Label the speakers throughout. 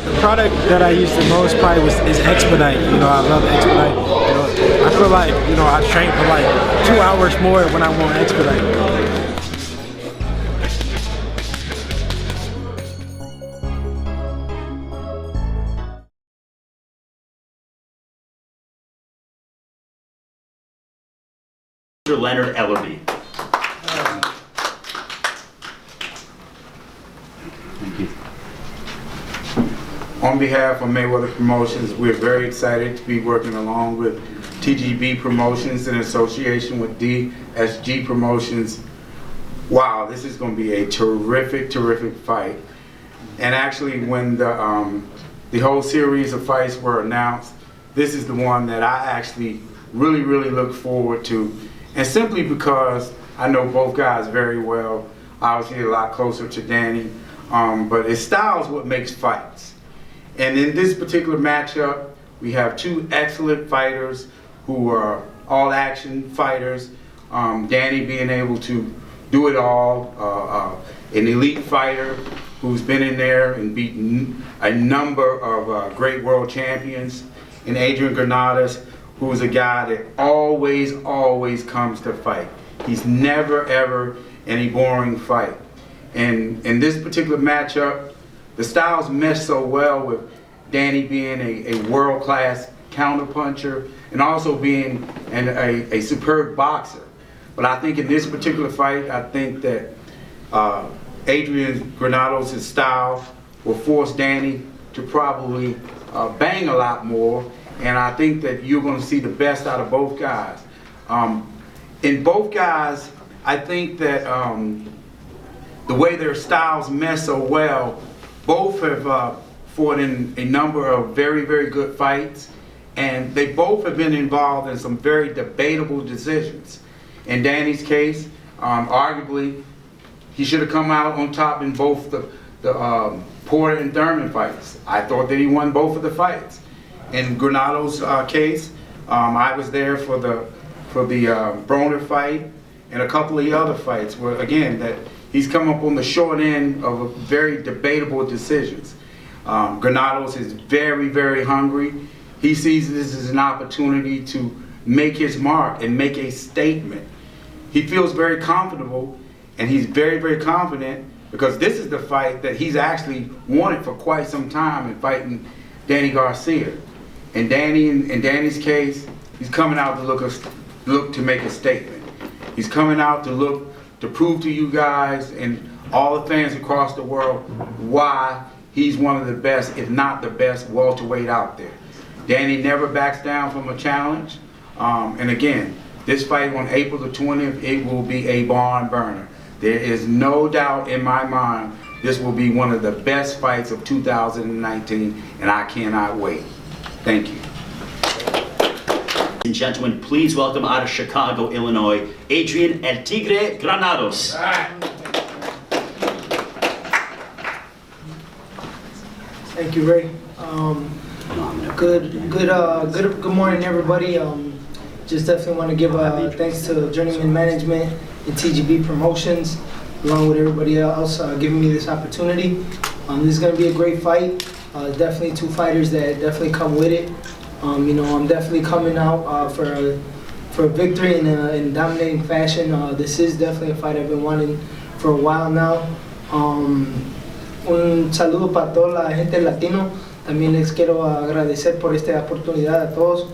Speaker 1: The product that I use the most probably is Expedite. You know, I love Expedite. You know, I feel like, you know, I train for like 2 hours more when I'm on Expedite.
Speaker 2: Leonard Ellerby. Thank you.
Speaker 3: On behalf of Mayweather Promotions, we're very excited to be working along with TGB Promotions in association with DSG Promotions. Wow, this is going to be a terrific, terrific fight. And actually, when the whole series of fights were announced, this is the one that I actually really, really look forward to. And simply because I know both guys very well, obviously a lot closer to Danny, but his style is what makes fights. And in this particular matchup, we have two excellent fighters who are all-action fighters. Danny being able to do it all, an elite fighter who's been in there and beaten a number of great world champions, and Adrian Granados, who's a guy that always comes to fight. He's never, ever any boring fight. And in this particular matchup, the styles mesh so well with Danny being a world-class counterpuncher and also being a superb boxer. But I think in this particular fight, I think that Adrian Granados' style will force Danny to probably bang a lot more, and I think that you're going to see the best out of both guys. In both guys, I think that the way their styles mesh so well, both have fought in a number of very, very good fights, and they both have been involved in some very debatable decisions. In Danny's case, arguably, he should have come out on top in both the Porter and Thurman fights. I thought that he won both of the fights. In Granados' case, I was there for the Broner fight and a couple of the other fights where, again, that he's come up on the short end of very debatable decisions. Granados is very, very hungry. He sees this as an opportunity to make his mark and make a statement. He feels very comfortable, and he's very, very confident because this is the fight that he's actually wanted for quite some time in fighting Danny Garcia. And in Danny's case, he's coming out to look to make a statement. He's coming out to prove to you guys and all the fans across the world why he's one of the best, if not the best, welterweight out there. Danny never backs down from a challenge. And again, this fight on April the 20th, it will be a barn burner. There is no doubt in my mind this will be one of the best fights of 2019, and I cannot wait. Thank you.
Speaker 2: Ladies and gentlemen, please welcome out of Chicago, Illinois, Adrian El Tigre Granados.
Speaker 4: Thank you, Ray. Good morning, everybody. Just definitely want to give thanks to Journeyman Management and TGB Promotions, along with everybody else giving me this opportunity. This is going to be a great fight. Definitely two fighters that definitely come with it. You know, I'm definitely coming out for a victory in dominating fashion. This is definitely a fight I've been wanting for a while now. Un saludo para toda la gente latino. También les quiero agradecer por esta oportunidad a todos.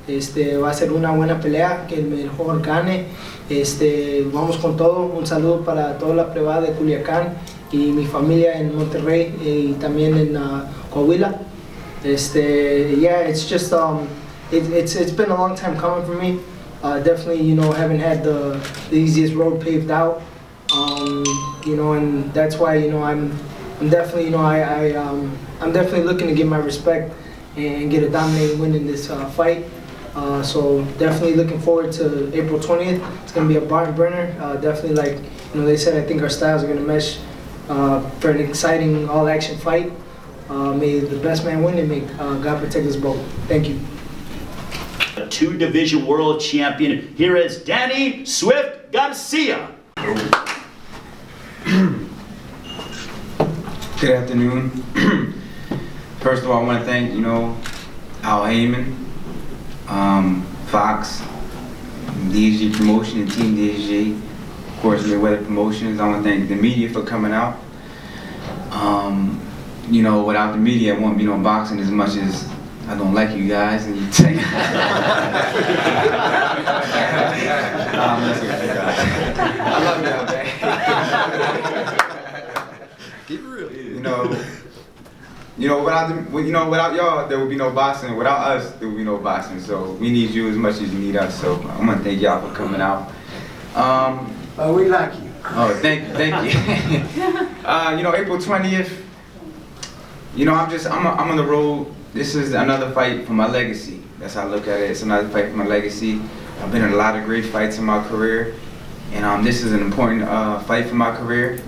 Speaker 4: Va a ser una buena pelea, que el mejor gane. Vamos con todo. Un saludo para toda la plebada de Culiacán y mi familia en Monterrey y también en Coahuila. Yeah, it's just it's been a long time coming for me. Definitely, you know, haven't had the easiest road paved out. You know, and that's why, you know, I'm definitely, you know, I'm definitely looking to get my respect and get a dominating win in this fight. So definitely looking forward to April 20th. It's going to be a barn burner. Definitely, like, you know, they said, I think our styles are going to mesh for an exciting all-action fight. May the best man win and may God protect us both. Thank you.
Speaker 2: A two-division world champion. Here is Danny Swift Garcia.
Speaker 5: Good afternoon. First of all, I want to thank, Al Heyman, Fox, DSG Promotion, and Team DSG, of course, Mayweather Promotions. I want to thank the media for coming out. Without the media, I won't be no boxing as much as I don't like you guys. And you take. I love y'all, man. Keep it real. Without y'all, there would be no boxing. Without us, there would be no boxing. So we need you as much as you need us. So I'm gonna thank y'all for coming out.
Speaker 1: We like you.
Speaker 5: Oh, thank you. April 20th. I'm on the road. This is another fight for my legacy. That's how I look at it. It's another fight for my legacy. I've been in a lot of great fights in my career, and this is an important fight for my career.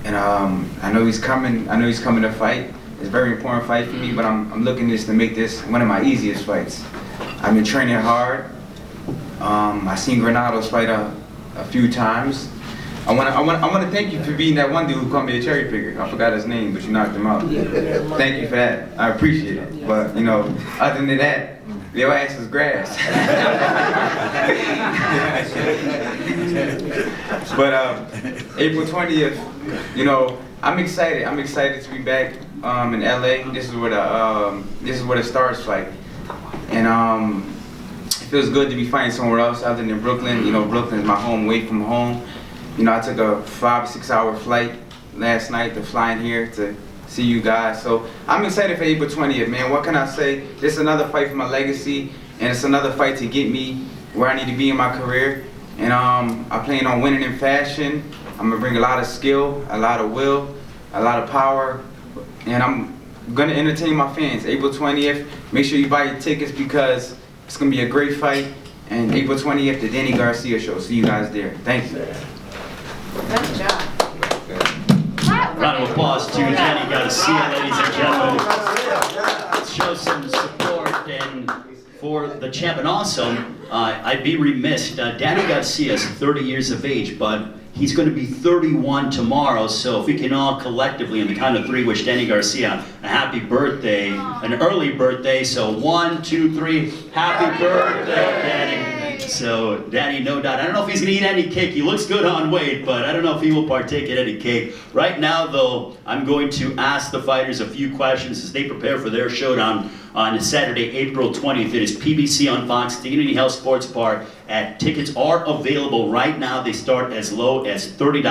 Speaker 5: And I know he's coming. I know he's coming to fight. It's a very important fight for me, but I'm looking to make this one of my easiest fights. I've been training hard. I've seen Granados fight a few times. I want to thank you for being that one dude who called me a cherry picker. I forgot his name, but you knocked him out. Thank you for that. I appreciate it. But other than that, your ass is grass. But April 20th, I'm excited. I'm excited to be back in LA. This is where the stars fight, and it feels good to be fighting somewhere else other than Brooklyn. Brooklyn is my home, away from home. I took a 5 or 6 hour flight last night to fly in here to see you guys. So I'm excited for April 20th, man. What can I say? This is another fight for my legacy, and it's another fight to get me where I need to be in my career. And I plan on winning in fashion. I'm gonna bring a lot of skill, a lot of will, a lot of power, and I'm gonna entertain my fans. April 20th, make sure you buy your tickets because it's gonna be a great fight. And April 20th, the Danny Garcia show. See you guys there. Thank you.
Speaker 6: Good job.
Speaker 2: Round of applause to Danny Garcia, ladies and gentlemen. Let's show some support and for the champ. And also, I'd be remiss, Danny Garcia is 30 years of age, but he's going to be 31 tomorrow, so if we can all collectively, on the count of 3, wish Danny Garcia a happy birthday, an early birthday. So 1, 2, 3, happy birthday, Danny. So Danny, no doubt, I don't know if he's going to eat any cake. He looks good on weight, but I don't know if he will partake in any cake. Right now, though, I'm going to ask the fighters a few questions as they prepare for their showdown on Saturday, April 20th. It is PBC on Fox, Dignity Health Sports Bar. Tickets are available right now. They start as low as $30,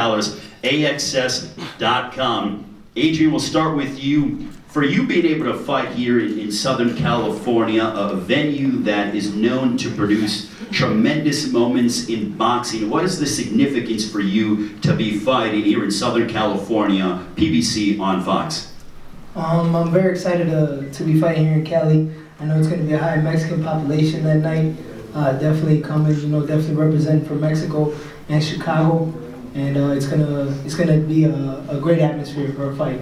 Speaker 2: AXS.com. Adrian, we'll start with you. For you being able to fight here in Southern California, a venue that is known to produce tremendous moments in boxing, what is the significance for you to be fighting here in Southern California, PBC on Fox?
Speaker 4: I'm very excited to be fighting here in Cali. I know it's going to be a high Mexican population that night. Definitely coming, definitely represent for Mexico and Chicago, and it's gonna be a great atmosphere for a fight.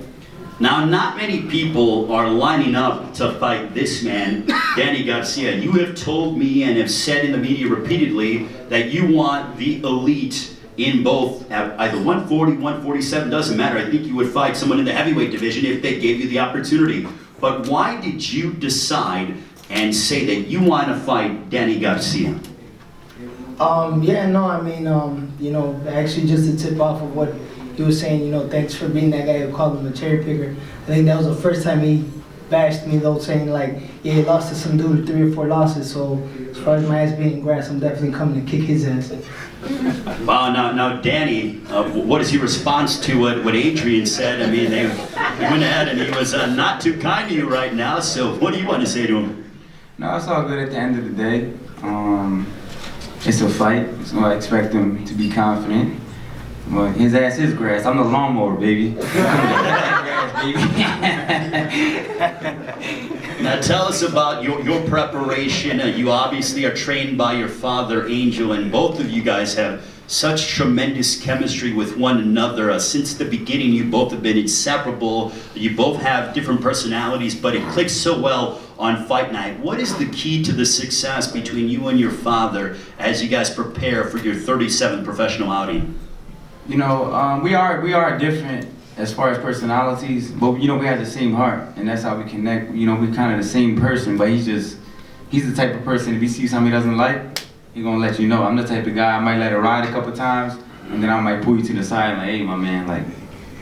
Speaker 2: Now, not many people are lining up to fight this man, Danny Garcia. You have told me and have said in the media repeatedly that you want the elite in both, either 140, 147, doesn't matter. I think you would fight someone in the heavyweight division if they gave you the opportunity. But why did you decide and say that you want to fight Danny Garcia?
Speaker 4: Actually just to tip off of what he was saying, thanks for being that guy who called him a cherry picker. I think that was the first time he bashed me though, saying like, yeah, he lost to some dude with 3 or 4 losses, so as far as my ass being grass, I'm definitely coming to kick his ass.
Speaker 2: Wow, now Danny, what is your response to what Adrian said? I mean, they went ahead and he was not too kind to you right now, so what do you want to say to him?
Speaker 5: No, it's all good at the end of the day. It's a fight, so I expect him to be confident. But his ass is grass. I'm the lawnmower, baby.
Speaker 2: Now tell us about your preparation. You obviously are trained by your father, Angel, and both of you guys have such tremendous chemistry with one another. Since the beginning, you both have been inseparable. You both have different personalities, but it clicks so well on fight night. What is the key to the success between you and your father as you guys prepare for your 37th professional outing?
Speaker 5: We are different as far as personalities, but you know, we have the same heart, and that's how we connect. You know, we're kind of the same person, but he's the type of person, if he sees something he doesn't like, he gonna let you know. I'm the type of guy, I might let it ride a couple times, and then I might pull you to the side, like, hey, my man, like,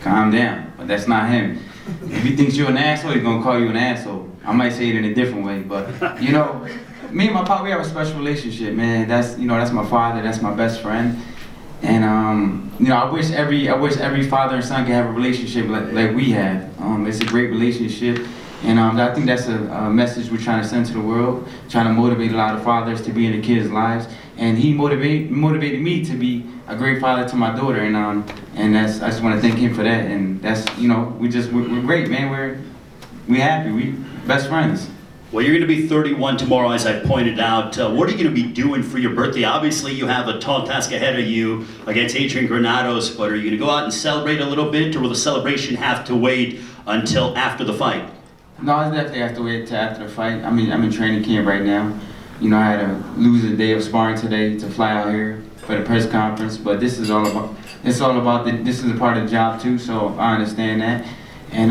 Speaker 5: calm down. But that's not him. If he thinks you're an asshole, he's gonna call you an asshole. I might say it in a different way, but you know, me and my pop, we have a special relationship, man. That's, you know, that's my father, that's my best friend. And you know, I wish every father and son could have a relationship like we have. It's a great relationship, and I think that's a message we're trying to send to the world, trying to motivate a lot of fathers to be in the kids' lives. And he motivated me to be a great father to my daughter, and that's, I just want to thank him for that. And that's, you know, we're great, man. We're happy. We best friends.
Speaker 2: Well, you're going to be 31 tomorrow, as I pointed out. What are you going to be doing for your birthday? Obviously, you have a tall task ahead of you against Adrian Granados, but are you going to go out and celebrate a little bit, or will the celebration have to wait until after the fight?
Speaker 5: No, I definitely have to wait till after the fight. I mean, I'm in training camp right now. You know, I had to lose a day of sparring today to fly out here for the press conference, but this is all about this is a part of the job too, so I understand that. And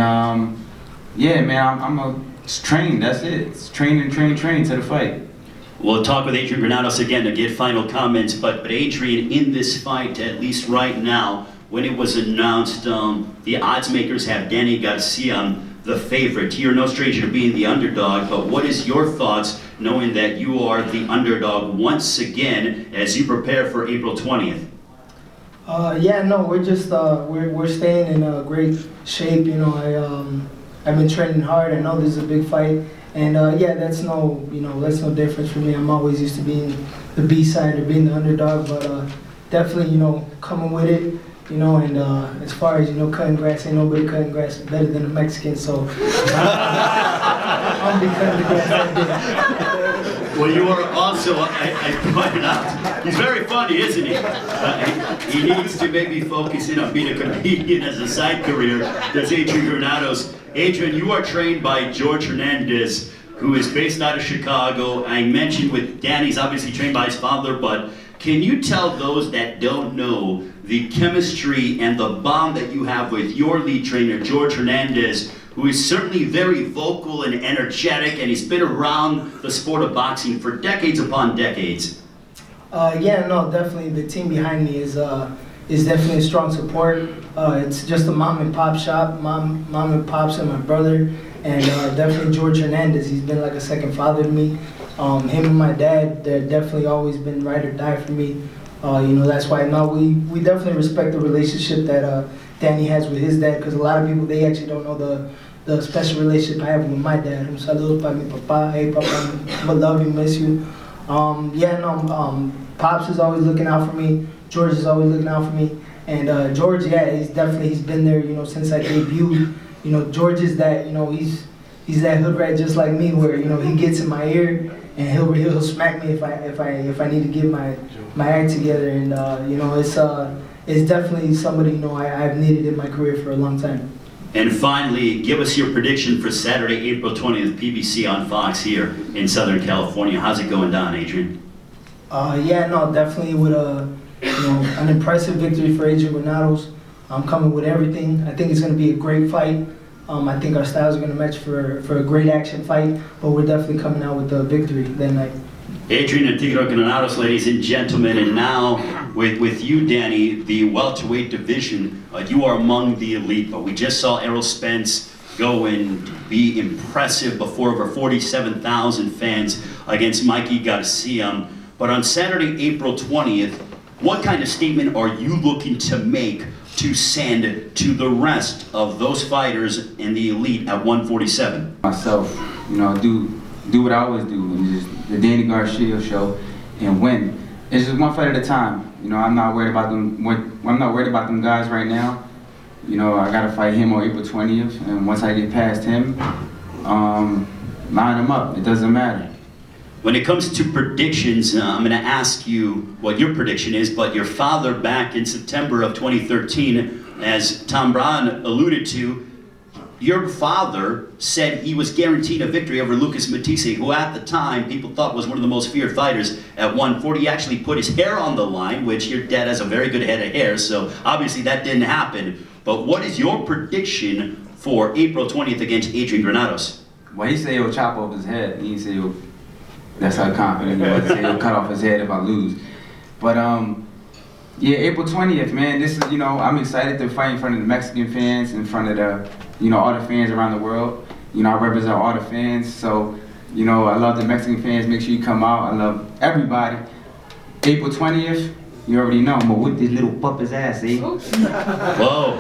Speaker 5: yeah, man, I'm a train, that's it. It's train to the fight.
Speaker 2: We'll talk with Adrian Granados again to get final comments, but Adrian, in this fight, at least right now, when it was announced, the odds makers have Danny Garcia the favorite. You're no stranger to being the underdog, but what is your thoughts knowing that you are the underdog once again as you prepare for April 20th?
Speaker 4: Yeah, no, we're just we're staying in great shape. You know, I've been training hard. I know this is a big fight, and yeah, that's no difference for me. I'm always used to being the B side or being the underdog, but definitely, you know, coming with it. You know, and as far as, you know, cutting grass, ain't nobody cutting grass better than a Mexican, so I'll be cutting the grass that day.
Speaker 2: Well, you are also, I pointed out, he's very funny, isn't he? He needs to maybe focus in on being a comedian as a side career. There's Adrian Granados. Adrian, you are trained by George Hernandez, who is based out of Chicago. I mentioned with Danny's obviously trained by his father, but can you tell those that don't know the chemistry and the bond that you have with your lead trainer, George Hernandez, who is certainly very vocal and energetic, and he's been around the sport of boxing for decades upon decades?
Speaker 4: Yeah, no, definitely the team behind me is definitely a strong support. It's just a mom and pop shop, mom and pops and my brother, and definitely George Hernandez. He's been like a second father to me. Him and my dad, they're definitely always been ride or die for me. You know, that's why now we definitely respect the relationship that Danny has with his dad, because a lot of people, they actually don't know the special relationship I have with my dad. Un saludo para mi papá. Hey, papa, I love you, miss you. Yeah, no, Pops is always looking out for me. George is always looking out for me. And George, yeah, he's been there, you know, since I debuted. You know, George is that, you know, he's that hood rat just like me, where, you know, he gets in my ear and he'll smack me if I need to get my act together. And you know, it's definitely somebody, you know, I've needed in my career for a long time.
Speaker 2: And finally, give us your prediction for Saturday, April 20th, PBC on Fox here in Southern California. How's it going down, Adrian?
Speaker 4: Yeah, no, definitely with an impressive victory for Adrian Granados. I'm coming with everything. I think it's going to be a great fight. I think our styles are going to match for a great action fight, but we're definitely coming out with the victory that night.
Speaker 2: Adrian Granados, ladies and gentlemen, and now with you, Danny, the welterweight division, you are among the elite, but we just saw Errol Spence go and be impressive before over 47,000 fans against Mikey Garcia. But on Saturday, April 20th, what kind of statement are you looking to make to send to the rest of those fighters in the elite at 147?
Speaker 5: Myself, you know, do what I always do, and just the Danny Garcia show, and win. It's just one fight at a time. You know, I'm not worried about them. I'm not worried about them guys right now. You know, I gotta fight him on April 20th, and once I get past him, line him up. It doesn't matter.
Speaker 2: When it comes to predictions, I'm going to ask you what your prediction is, but your father back in September of 2013, as Tom Brown alluded to, your father said he was guaranteed a victory over Lucas Matisse, who at the time people thought was one of the most feared fighters at 140. He actually put his hair on the line, which your dad has a very good head of hair, so obviously that didn't happen. but what is your prediction for April 20th against Adrian Granados?
Speaker 5: Well, he said he'll chop off his head. He said he'll, that's how confident he was. He said he'll cut off his head if I lose. But yeah, April 20th, man. This is, you know, I'm excited to fight in front of the Mexican fans, in front of the, you know, all the fans around the world. You know, I represent all the fans, so, you know, I love the Mexican fans. Make sure you come out. I love everybody. April 20th, you already know, I'm gonna whip this little puppet's ass, see?
Speaker 2: Whoa.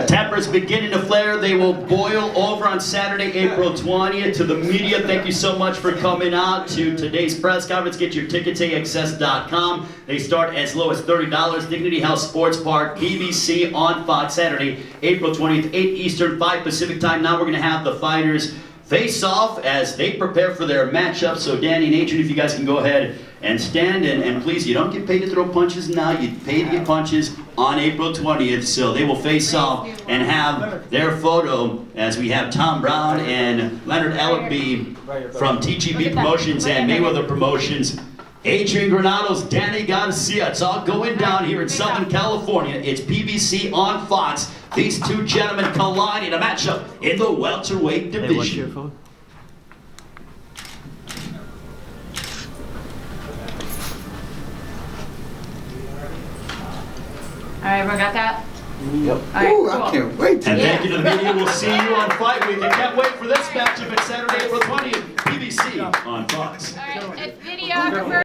Speaker 2: Tempers beginning to flare. They will boil over on Saturday, April 20th. To the media, thank you so much for coming out to today's press conference. Get your tickets, AXS.com. They start as low as $30. Dignity Health Sports Park, PBC on Fox, Saturday, April 20th, 8 Eastern, 5 Pacific time. Now we're gonna have the fighters face off as they prepare for their matchup. So Danny and Adrian, if you guys can go ahead and stand, and please, you don't get paid to throw punches now, you pay to get punches on April 20th. So they will face off and have their photo as we have Tom Brown and Leonard Ellerby from TGB Promotions and Mayweather Promotions. Adrian Granados, Danny Garcia. It's all going down here in Southern California. It's PBC on Fox. These two gentlemen collide in a matchup in the welterweight division.
Speaker 1: Hey, what's your phone?
Speaker 6: All right, everyone got that?
Speaker 3: Yep.
Speaker 6: All right,
Speaker 3: Ooh,
Speaker 6: cool.
Speaker 3: I can't wait to
Speaker 2: And thank you to the media. We'll see you on Fight Week. I can't wait for this matchup. It's Saturday, April 20th, PBC on Fox.
Speaker 6: All right, it's videographer.